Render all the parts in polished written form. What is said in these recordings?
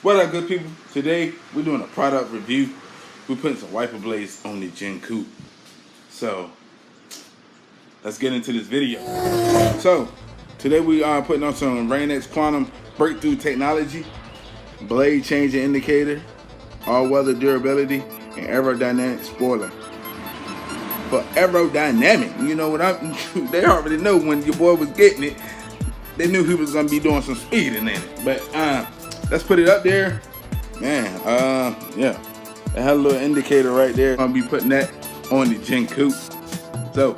What up, good people? Today we're doing a product review. We're putting some wiper blades on the Gen Coupe. So let's get into this video. So today we are putting on some Rain-X Quantum breakthrough technology, blade changing indicator, all-weather durability, and aerodynamic spoiler. For aerodynamic, you know what they already know when your boy was getting it. They knew he was gonna be doing some speeding in it. But let's put it up there. Man, yeah. It had a little indicator right there. I'm gonna be putting that on the Gen Coupe. So,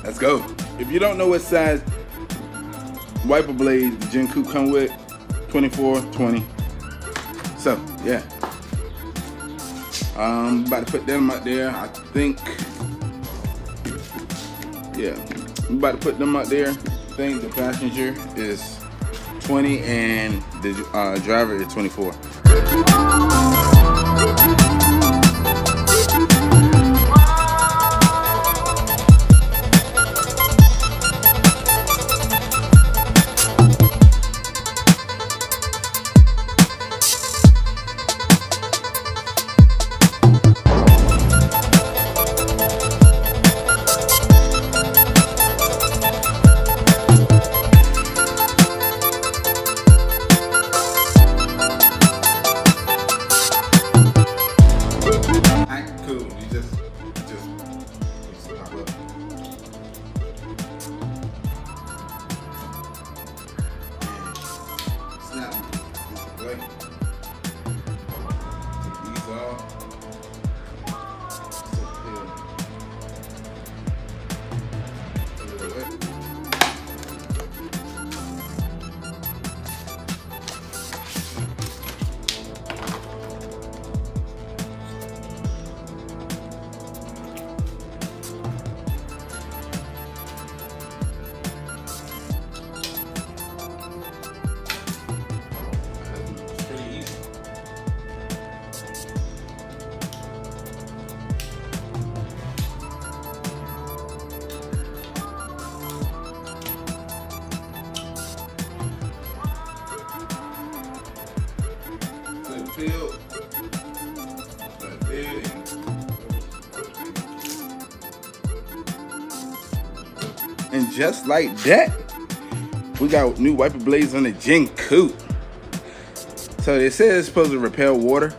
let's go. If you don't know what size wiper blades the Gen Coupe come with, 24, 20. So, yeah. I'm about to put them out there, I think. Yeah, I'm about to put them out there. I think the passenger is 20 and the driver is 24. And just like that, we got new wiper blades on the Gen Coupe. So they said it's supposed to repel water.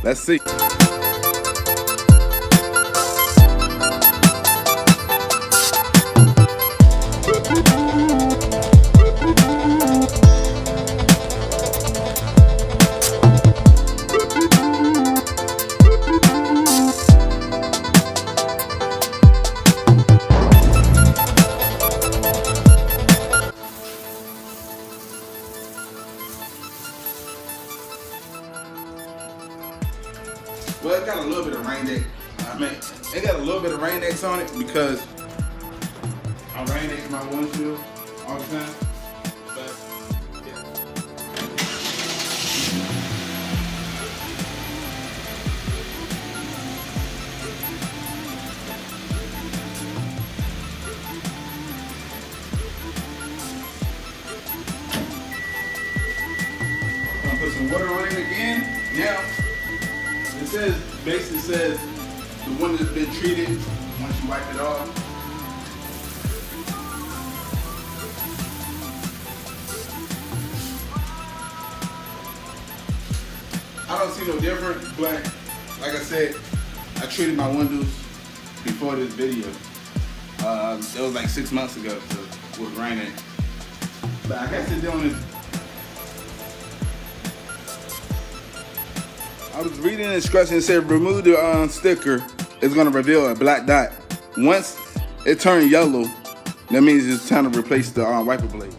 Let's see. Well, it got a little bit of Rain-X. It got a little bit of Rain-X on it because I Rain-X my windshield all the time. But yeah. I'm gonna put some water on it again. Now, it basically says the one that's been treated, once you wipe it off, I don't see no difference, but like I said, I treated my windows before this video. It was like 6 months ago, so it was raining. But I guess they're doing it. I was reading the instructions, it said remove the sticker. It's gonna reveal a black dot. Once it turns yellow, that means it's time to replace the wiper blade.